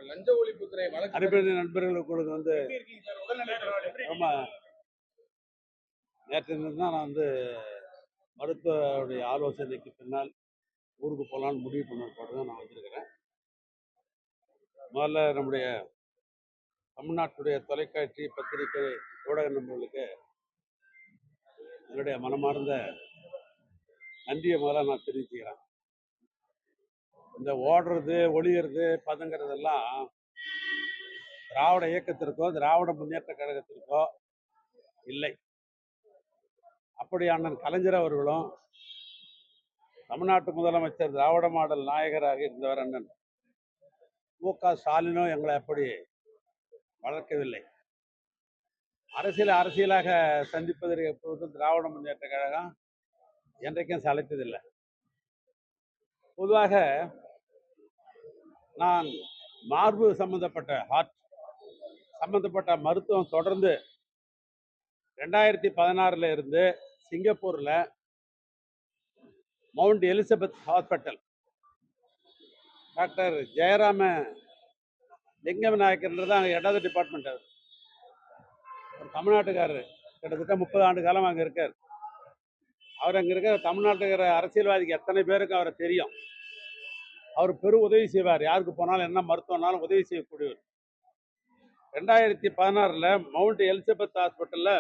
லஞ்ச ஒழிப்புத்துறை அறிவியல் நண்பர்களுக்கு வந்து ஆமா, நேற்று தான் நான் வந்து மருத்துவருடைய ஆலோசனைக்கு பின்னால் ஊருக்கு போகலான்னு முடிவு பண்ண தான் நான் வந்திருக்கிறேன். முதல்ல நம்முடைய தமிழ்நாட்டுடைய தொலைக்காட்சி பத்திரிகை ஊடக நண்பர்களுக்கு என்னுடைய மனமார்ந்த நன்றியை முதல்ல நான் தெரிவிச்சுக்கிறேன். இந்த ஓடுறது ஒளியறது பதங்கிறதெல்லாம் திராவிட இயக்கத்திற்கோ திராவிட முன்னேற்ற கழகத்திற்கோ இல்லை. அப்படி அண்ணன் கலைஞர் அவர்களும் தமிழ்நாட்டு முதலமைச்சர் திராவிட மாடல் நாயகராக இருந்தவர் அண்ணன் மு.க. ஸ்டாலினும் எங்களை அப்படி வளர்க்கவில்லை. அரசியலாக சந்திப்பதற்கு எப்போதும் திராவிட முன்னேற்ற கழகம் என்றைக்கும் சளைத்ததில்லை. பொதுவாக நான் மார்பு சம்பந்தப்பட்ட ஹார்ட் சம்பந்தப்பட்ட மருத்துவம் தொடர்ந்து 2016 இருந்து சிங்கப்பூரில் mount Elizabeth hospital doctor Jayarama லிங்கம் நாயக்கர்ன்றது அங்கே 2வது டிபார்ட்மெண்ட். அவர் ஒரு தமிழ்நாட்டுக்காரர், கிட்டத்தட்ட 30 ஆண்டு காலம் அங்கே இருக்கார். அவர் அங்கே இருக்கிற தமிழ்நாட்டுக்கிற அரசியல்வாதிக்கு எத்தனை பேருக்கு அவரை தெரியும். அவர் பெரும் உதவி செய்வார். யாருக்கு போனாலும் என்ன மருத்துவம்னாலும் உதவி செய்யக்கூடியவர். 2016 மவுண்ட் எலிசபெத் ஹாஸ்பிட்டலில்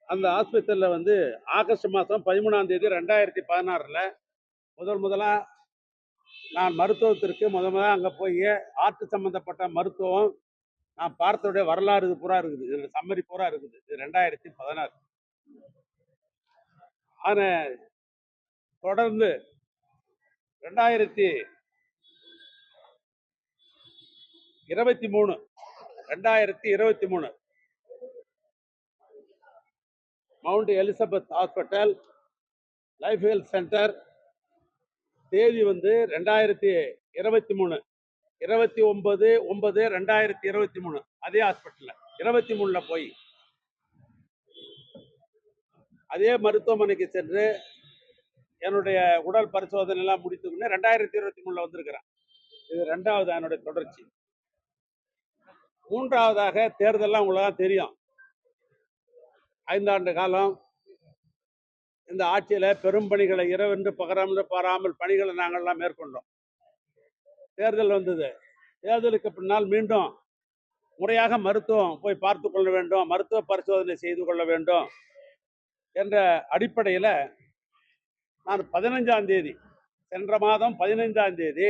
அந்த ஹாஸ்பிட்டலில் வந்து ஆகஸ்ட் மாதம் 13ஆம் தேதி 2016 முதலாக நான் மருத்துவத்திற்கு முதலாக அங்கே போய் ஆர்ட் சம்பந்தப்பட்ட மருத்துவம் நான் பார்த்தோடைய வரலாறு இது பூரா இருக்குது. இதில் சம்மரி பூரா இருக்குது. இது 2016. ஆனால் தொடர்ந்து 2023 mount Elizabeth hospital life health centre தேதி வந்து 2023 29/9/2023 அதே ஹாஸ்பிட்டலில் 23 போய் அதே மருத்துவமனைக்கு சென்று என்னுடைய உடல் பரிசோதனை எல்லாம் முடித்துக்கொண்டு 2023 வந்திருக்கிறேன். இது 2வது என்னுடைய தொடர்ச்சி. 3வதாக தேர்தலாம் உங்களுக்கு தெரியும். 5 ஆண்டு காலம் இந்த ஆட்சியில் பெரும் பணிகளை இரவென்று பகரென்று பாராமல் பணிகளை நாங்கள்லாம் மேற்கொண்டோம். தேர்தல் வந்தது. தேர்தலுக்கு பின்னால் மீண்டும் முறையாக மருத்துவம் போய் பார்த்து கொள்ள வேண்டும், மருத்துவ பரிசோதனை செய்து கொள்ள வேண்டும் என்ற அடிப்படையில் நான் 15ஆம் தேதி சென்ற மாதம் 15ஆம் தேதி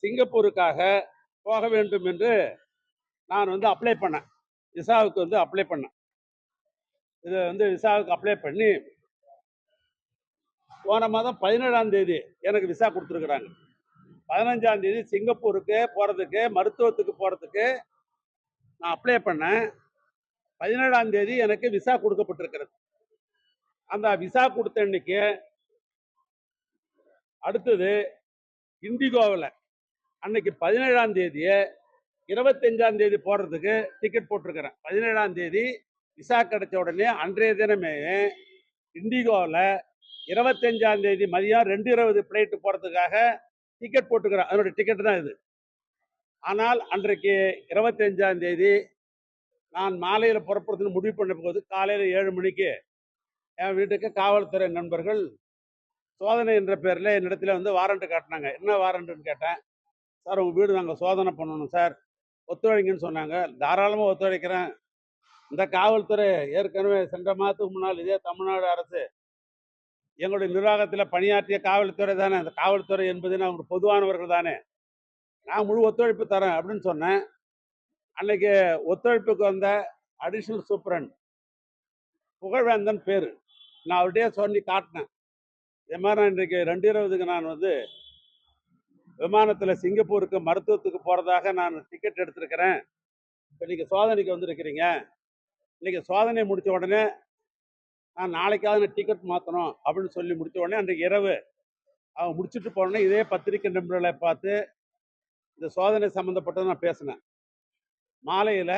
சிங்கப்பூருக்காக போக வேண்டும் என்று நான் வந்து அப்ளை பண்ணேன். விசாவுக்கு வந்து அப்ளை பண்ணேன். இதை வந்து விசாவுக்கு அப்ளை பண்ணி போன மாதம் 17ஆம் தேதி எனக்கு விசா கொடுத்துருக்குறாங்க. 15ஆம் தேதி சிங்கப்பூருக்கு போகிறதுக்கு மருத்துவத்துக்கு போகிறதுக்கு நான் அப்ளை பண்ணேன். 17ஆம் தேதி எனக்கு விசா கொடுக்கப்பட்டிருக்கிறது. அந்த விசா கொடுத்த அன்னைக்கு அடுத்தது இண்டிகோவில் அன்னைக்கு 17ஆம் தேதியே 25ஆம் தேதி போகிறதுக்கு டிக்கெட் போட்டிருக்கிறேன். 17ஆம் தேதி விசா கிடைச்ச உடனே அன்றைய தினமே இண்டிகோவில் 25ஆம் தேதி மதியம் 2:20 ஃப்ளைட்டு போகிறதுக்காக டிக்கெட் போட்டுக்கிறேன். அதனுடைய டிக்கெட் தான் இது. ஆனால் அன்றைக்கு 25ஆம் தேதி நான் மாலையில் புறப்படுறதுன்னு முடிவு பண்ண போது காலையில் 7 மணிக்கு என் வீட்டுக்கு காவல்துறை நண்பர்கள் சோதனை என்ற பேரில் என்னிடத்துல வந்து வாரண்ட் காட்டினாங்க. என்ன வாரண்ட்டுன்னு கேட்டேன். சார் உங்கள் வீடு நாங்கள் சோதனை பண்ணணும் சார், ஒத்துழைங்கன்னு சொன்னாங்க. தாராளமாக ஒத்துழைக்கிறேன். இந்த காவல்துறை ஏற்கனவே சென்ற மாதத்துக்கு முன்னால் இதே தமிழ்நாடு அரசு எங்களுடைய நிர்வாகத்தில் பணியாற்றிய காவல்துறை தானே. அந்த காவல்துறை என்பது அவங்க பொதுவானவர்கள் தானே, நான் முழு ஒத்துழைப்பு தரேன் அப்படின்னு சொன்னேன். அன்னைக்கு ஒத்துழைப்புக்கு வந்த அடிஷனல் சூப்பரண்ட் புகழ்வேந்தன் பேர் நான் அவர்கிட்டயே சொல்லி காட்டினேன். இது மாதிரி நான் இன்றைக்கு 2:20க்கு நான் வந்து விமானத்தில் சிங்கப்பூருக்கு மருத்துவத்துக்கு போகிறதாக நான் டிக்கெட் எடுத்திருக்கிறேன். இப்போ நீங்கள் சோதனைக்கு வந்திருக்கிறீங்க. இன்றைக்கி சோதனை முடித்த உடனே நான் நாளைக்காவது நான் டிக்கெட் மாற்றணும் அப்படின்னு சொல்லி முடித்த உடனே அன்றைக்கு இரவு அவங்க முடிச்சுட்டு போனோடனே இதே பத்திரிகை நண்பர்களை பார்த்து இந்த சோதனை சம்மந்தப்பட்டது நான் பேசினேன். மாலையில்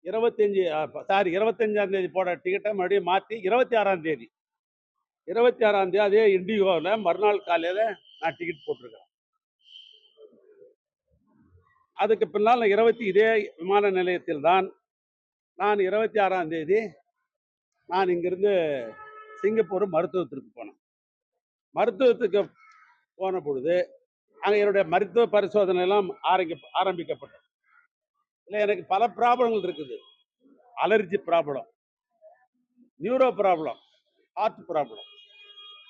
25ஆம் தேதி போட டிக்கெட்டை மறுபடியும் மாற்றி 26ஆம் தேதி அதே இண்டிகோவில் மறுநாள் காலையில் நான் டிக்கெட் போட்டிருக்கேன். அதுக்கு பின்னால் இதே விமான நிலையத்தில் தான் நான் 26ஆம் தேதி நான் இங்கிருந்து சிங்கப்பூர் மருத்துவத்திற்கு போனேன். மருத்துவத்துக்கு போன பொழுது அங்கே என்னுடைய மருத்துவ பரிசோதனை எல்லாம் ஆரம்பிக்கப்பட்டது. இல்லை, எனக்கு பல ப்ராப்ளங்கள் இருக்குது. Allergy problem, neuro problem, heart problem.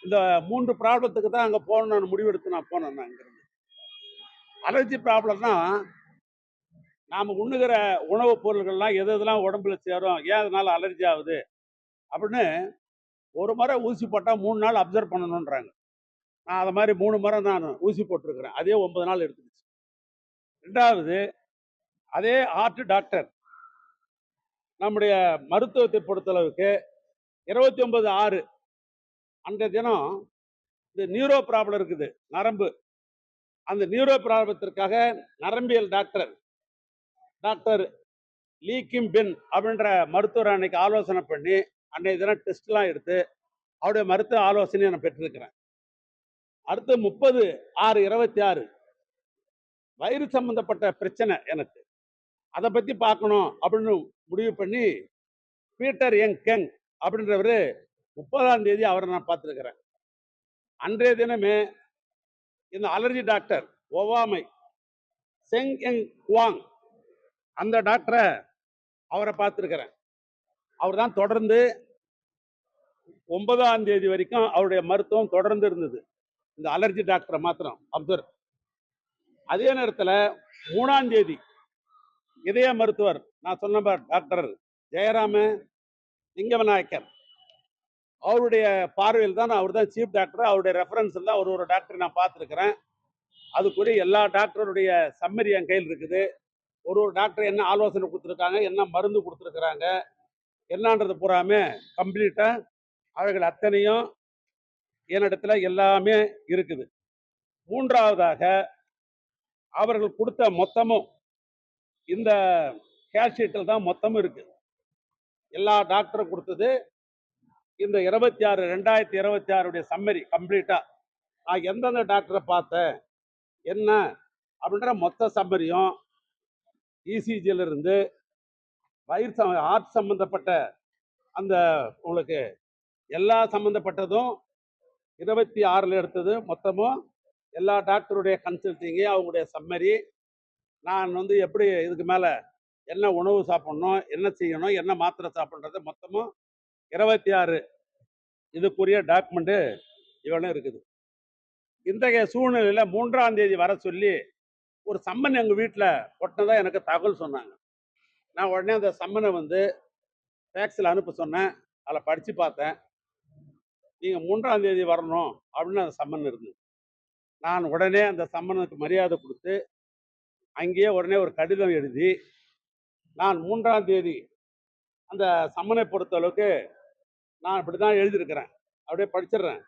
இந்த 3 ப்ராப்ளத்துக்கு தான் அங்கே போகணும் நான் முடிவெடுத்து நான் போனேன். நான் இங்கிருந்து அலர்ஜி ப்ராப்ளம்னா நாம் உண்ணுகிற உணவுப் பொருள்கள்லாம் எதெல்லாம் உடம்புல சேரும், ஏன் அதனால அலர்ஜி ஆகுது அப்படின்னு ஒரு முறை ஊசி போட்டால் 3 நாள் அப்சர்வ் பண்ணணுன்றாங்க. நான் அதை மாதிரி 3 முறை நான் ஊசி போட்டிருக்கிறேன். அதே 9 நாள் எடுத்துக்கிச்சு. ரெண்டாவது, அதே ஹார்ட் டாக்டர் நம்முடைய மருத்துவத்தை பொறுத்தளவுக்கு 29/6 அன்றைய தினம் இந்த நியூரோ ப்ராப்ளம் இருக்குது, நரம்பு. அந்த நியூரோ ப்ராப்ளத்திற்காக நரம்பியல் டாக்டர் லீ கிம் பின் அப்படின்ற மருத்துவர் அன்னைக்கு ஆலோசனை பண்ணி அன்றைய தினம் டெஸ்ட்லாம் எடுத்து அவருடைய மருத்துவ ஆலோசனையை நான் பெற்றிருக்கிறேன். அடுத்து 30/6/26 வயிறு சம்பந்தப்பட்ட பிரச்சனை எனக்கு, அதை பற்றி பார்க்கணும் அப்படின்னு முடிவு பண்ணி பீட்டர் யங் கெங் அப்படின்றவர் 30ஆம் தேதி அவரை நான் பார்த்துருக்கிறேன். அன்றைய தினமே இந்த அலர்ஜி டாக்டர் ஒவ்வாமை செங் யங் குவாங் அந்த டாக்டரை அவரை பார்த்துருக்கிறேன். அவர் தான் தொடர்ந்து 9ஆம் தேதி வரைக்கும் அவருடைய மருத்துவம் தொடர்ந்து இருந்தது. இந்த அலர்ஜி டாக்டரை மாத்திரம் அப்சர்வ். அதே நேரத்தில் 3ஆம் தேதி இதய மருத்துவர் நான் சொன்ன டாக்டர் ஜெயராம லிங்கமநாயக்கர் அவருடைய பார்வையில் தான், அவர் தான் சீஃப் டாக்டர். அவருடைய ரெஃபரன்ஸ் தான் ஒரு டாக்டர் நான் பார்த்துருக்கிறேன். அதுக்குரிய எல்லா டாக்டருடைய சம்மரி என் கையில் இருக்குது. ஒரு டாக்டர் என்ன ஆலோசனை கொடுத்துருக்காங்க, என்ன மருந்து கொடுத்துருக்குறாங்க, என்னன்றது பூராமே கம்ப்ளீட்டாக அவர்கள் அத்தனையும் என்னிடத்துல எல்லாமே இருக்குது. மூன்றாவதாக அவர்கள் கொடுத்த மொத்தமும் இந்த கேஷ் ஷீட்டில் தான் மொத்தமும் இருக்கு. எல்லா டாக்டரும் கொடுத்தது இந்த 2026 சம்மரி கம்ப்ளீட்டா. நான் எந்தெந்த டாக்டரை பார்த்தேன் என்ன அப்படின்ற மொத்த சம்மரியும் இசிஜியில இருந்து ஹார்ட் சம்பந்தப்பட்ட அந்த உங்களுக்கு எல்லா சம்பந்தப்பட்டதும் 26 எடுத்தது மொத்தமும் எல்லா டாக்டருடைய கன்சல்டிங்கு அவங்களுடைய சம்மரி, நான் எப்படி இதுக்கு மேலே என்ன உணவு சாப்பிடணும், என்ன செய்யணும், என்ன மாத்திரை சாப்பிட்றது மொத்தமும் 26 இதுக்குரிய டாக்குமெண்ட்டு இவ்வளோ இருக்குது. இன்றைய சூழ்நிலையில் 3ஆம் தேதி வர சொல்லி ஒரு சம்மன் எங்கள் வீட்டில் ஒட்டினதா எனக்கு தகவல் சொன்னாங்க. நான் உடனே அந்த சம்மனை ஃபேக்ஸில் அனுப்ப சொன்னேன். அதில் படித்து பார்த்தேன். நீங்கள் 3ஆம் தேதி வரணும் அப்படின்னு அந்த சம்மன் இருந்தது. நான் உடனே அந்த சம்மனுக்கு மரியாதை கொடுத்து அங்கேயே உடனே ஒரு கடிதம் எழுதி நான் 3ஆம் தேதி அந்த சம்மனை பொறுத்த அளவுக்கு நான் இப்படி தான் எழுதியிருக்கிறேன். அப்படியே படிச்சிடுறேன்.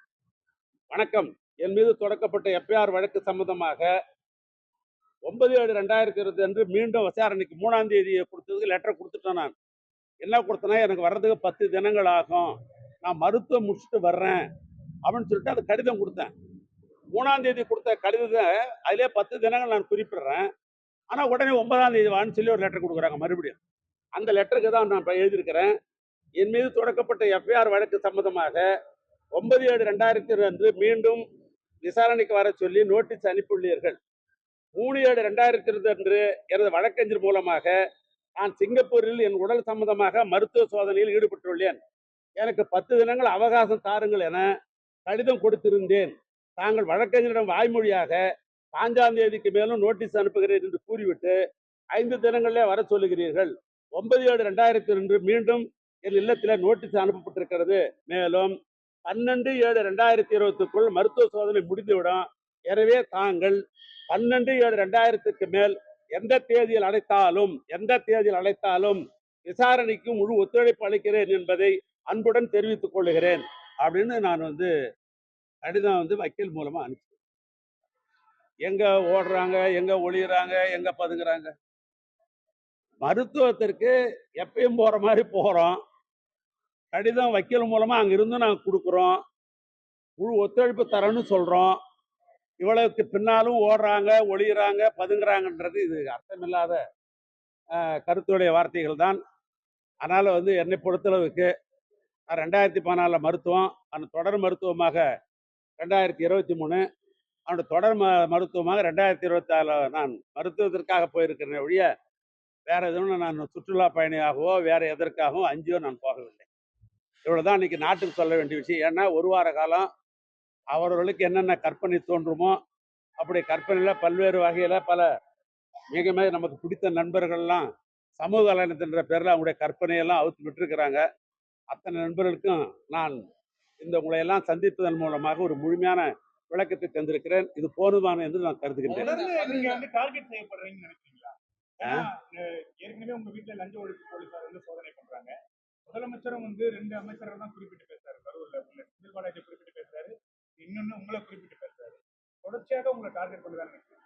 வணக்கம், என் மீது தொடக்கப்பட்ட எஃப்ஐஆர் வழக்கு சம்பந்தமாக 9/7/2020 அன்று மீண்டும் விசாரணைக்கு 3ஆம் தேதி கொடுத்ததுக்கு லெட்டர் கொடுத்துட்டேன். நான் என்ன கொடுத்தேன்னா, எனக்கு வர்றதுக்கு 10 தினங்கள் ஆகும், நான் மருத்துவம் முடிச்சுட்டு வர்றேன் அப்படின்னு சொல்லிட்டு அந்த கடிதம் கொடுத்தேன். 3ஆம் தேதி கொடுத்த கடிதத்தை அதிலே 10 தினங்கள் நான் குறிப்பிடுறேன். ஆனால் உடனே 9ஆம் தேதி வான்னு சொல்லி ஒரு லெட்டர் கொடுக்குறாங்க மறுபடியும். அந்த லெட்டருக்கு தான் நான் எழுதியிருக்கிறேன். என் மீது தொடக்கப்பட்ட எஃப்ஐஆர் வழக்கு சம்பந்தமாக 9/7/2020 அன்று மீண்டும் விசாரணைக்கு வர சொல்லி நோட்டீஸ் அனுப்பியுள்ளீர்கள். 3/7/2020 அன்று எனது வழக்கறிஞர் மூலமாக நான் சிங்கப்பூரில் என் உடல் சம்பந்தமாக மருத்துவ சோதனையில் ஈடுபட்டுள்ளேன். எனக்கு 10 தினங்கள் அவகாசம் தாருங்கள் என கடிதம் கொடுத்திருந்தேன். தாங்கள் வழக்கறிஞரிடம் வாய்மொழியாக 5ஆம் தேதிக்கு மேலும் நோட்டீஸ் அனுப்புகிறேன் என்று கூறிவிட்டு 5 தினங்களிலே வர சொல்லுகிறீர்கள். 9/7/2002 மீண்டும் என் இல்லத்தில் நோட்டீஸ் அனுப்பப்பட்டிருக்கிறது. மேலும் 12/7/2020க்குள் மருத்துவ சோதனை முடிந்துவிடும். எனவே தாங்கள் 12/7/2000க்கு மேல் எந்த தேதியில் அழைத்தாலும் விசாரணைக்கு முழு ஒத்துழைப்பு அளிக்கிறேன் என்பதை அன்புடன் தெரிவித்துக் கொள்கிறேன் அப்படின்னு நான் கடிதம் வக்கீல் மூலமா அனுப்பி. எங்க ஓடுறாங்க, எங்க ஒளியறாங்க, எங்க பதுங்குறாங்க? மருத்துவத்திற்கு எப்பயும் போற மாதிரி போறோம். கடிதம் வக்கீல் மூலமா அங்க இருந்து நாங்க கொடுக்குறோம். முழு ஒத்துழைப்பு தரேன்னு சொல்றோம். இவ்வளவுக்கு பின்னாலும் ஓடுறாங்க, ஒளியுறாங்க, பதுங்குறாங்கன்றது இது அர்த்தமில்லாத கருத்துடைய வார்த்தைகள் தான். அதனால என்னை பொறுத்தளவுக்கு நான் 2014 மருத்துவம், அந்த தொடர் மருத்துவமாக 2023, அவனுடைய தொடர் மருத்துவமாக 2024 நான் மருத்துவத்திற்காக போயிருக்கிறேன் ஒழிய வேற எதுவும் நான் சுற்றுலா பயணியாகவோ வேற எதற்காகவும் அஞ்சியோ நான் போகவில்லை. இவ்வளவுதான் இன்னைக்கு நாட்டுக்கு சொல்ல வேண்டிய விஷயம். ஏன்னா ஒரு வார காலம் அவர்களுக்கு என்னென்ன கற்பனை தோன்றுமோ அப்படி கற்பனையில பல்வேறு வகையில பல மிக மிக நமக்கு பிடித்த நண்பர்கள்லாம் சமூக வலைதளத்தின்ற பேர்ல அவங்களுடைய கற்பனையெல்லாம் அவுத்து விட்டுருக்கிறாங்க. அத்தனை நண்பர்களுக்கும் நான் இந்த உங்களையெல்லாம் சந்திப்பதன் மூலமாக ஒரு முழுமையான விளக்கத்தை தந்திருக்கிறேன். இது போதுமான என்று நான் கருதுகின்றேன். நீங்க டார்கெட் செய்யப்படுறீங்கன்னு நினைக்கிறீங்களா? ஏற்கனவே உங்க வீட்டுல லஞ்ச ஒழிப்பு போலீசார் சோதனை பண்றாங்க. முதலமைச்சரும் 2 அமைச்சர்கள் தான் குறிப்பிட்டு பேசுறாரு. கரூர்ல செந்தில் பாலாஜி குறிப்பிட்டு பேசுறாரு, இன்னொன்னு உங்களை குறிப்பிட்டு பேசுறாரு. தொடர்ச்சியாக உங்களை டார்கெட் பண்ணதான் நினைக்கிறேன்.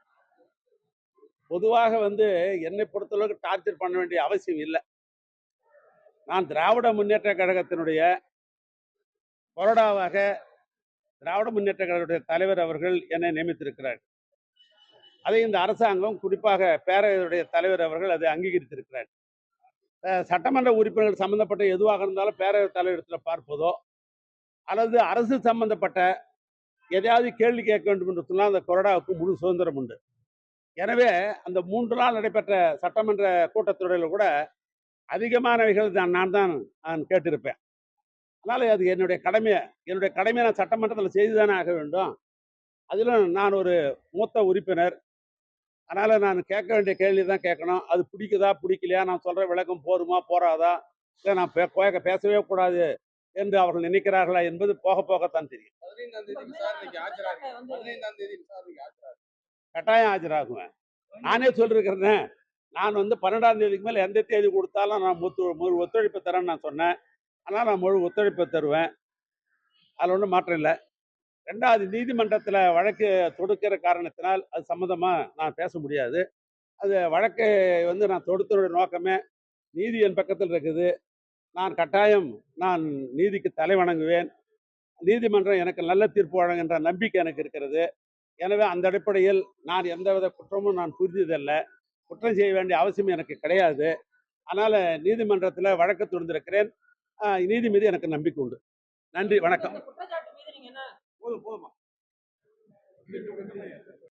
பொதுவாக என்னை பொறுத்தளவுக்கு டார்ச்சர் பண்ண வேண்டிய அவசியம் இல்லை. நான் திராவிட முன்னேற்ற கழகத்தினுடைய கொறடாவாக திராவிட முன்னேற்ற கழகத்துடைய தலைவர் அவர்கள் என்னை நியமித்திருக்கிறார். அதை இந்த அரசாங்கம் குறிப்பாக பேரவையுடைய தலைவர் அவர்கள் அதை அங்கீகரித்திருக்கிறார். சட்டமன்ற உறுப்பினர்கள் சம்பந்தப்பட்ட எதுவாக இருந்தாலும் பேரவைத் தலைவரிடத்தில் பார்ப்பதோ அல்லது அரசு சம்பந்தப்பட்ட எதையாவது கேள்வி கேட்க வேண்டும் என்று சொன்னால் அந்த கொறடாவுக்கு முழு சுதந்திரம் உண்டு. எனவே அந்த 3 நாள் நடைபெற்ற சட்டமன்ற கூட்டத்தொடரில் கூட அதிகமானவைகள் நான் கேட்டிருப்பேன். அதனால அது என்னுடைய கடமையை நான் சட்டமன்றத்தில் செய்துதானே ஆக வேண்டும். அதிலும் நான் ஒரு மூத்த உறுப்பினர். அதனால நான் கேட்க வேண்டிய கேள்வி தான் கேட்கணும். அது பிடிக்குதா பிடிக்கலையா, நான் சொல்ற விளக்கம் போருமா போறாதா, இல்லை நான் பேசவே கூடாது என்று அவர்கள் நினைக்கிறார்களா என்பது போக போகத்தான் தெரியும். 15ஆம் தேதி விசாரணைக்கு ஆஜராகுவேன். 15ஆம் தேதி விசாரணைக்கு ஆஜராகுவேன். கட்டாயம் ஆஜராகுவேன். நானே சொல்லிருக்கிறேன். நான் 12ஆம் தேதிக்கு மேல எந்த தேதி கொடுத்தாலும் நான் முழு ஒத்துழைப்பு தரேன்னு நான் சொன்னேன். ஆனால் நான் முழு ஒத்துழைப்பு தருவேன். அதில் ஒன்றும் மாற்றம் இல்லை. 2வது, நீதிமன்றத்தில் வழக்கு தொடுக்கிற காரணத்தினால் அது சம்பந்தமா நான் பேச முடியாது. அது வழக்கை நான் தொடுத்தனுடைய நோக்கமே நீதி என் பக்கத்தில் இருக்குது. நான் கட்டாயம் நீதிக்கு தலை வணங்குவேன். நீதிமன்றம் எனக்கு நல்ல தீர்ப்பு வழங்குகின்ற நம்பிக்கை எனக்கு இருக்கிறது. எனவே அந்த அடிப்படையில் நான் எந்தவித குற்றமும் நான் புரிந்ததில்ல. குற்றம் செய்ய வேண்டிய அவசியம் எனக்கு கிடையாது. அதனால நீதிமன்றத்தில் வழக்கு தொடர்ந்திருக்கிறேன். நீதி மீது எனக்கு நம்பிக்கை உண்டு. நன்றி, வணக்கம். போதுமா?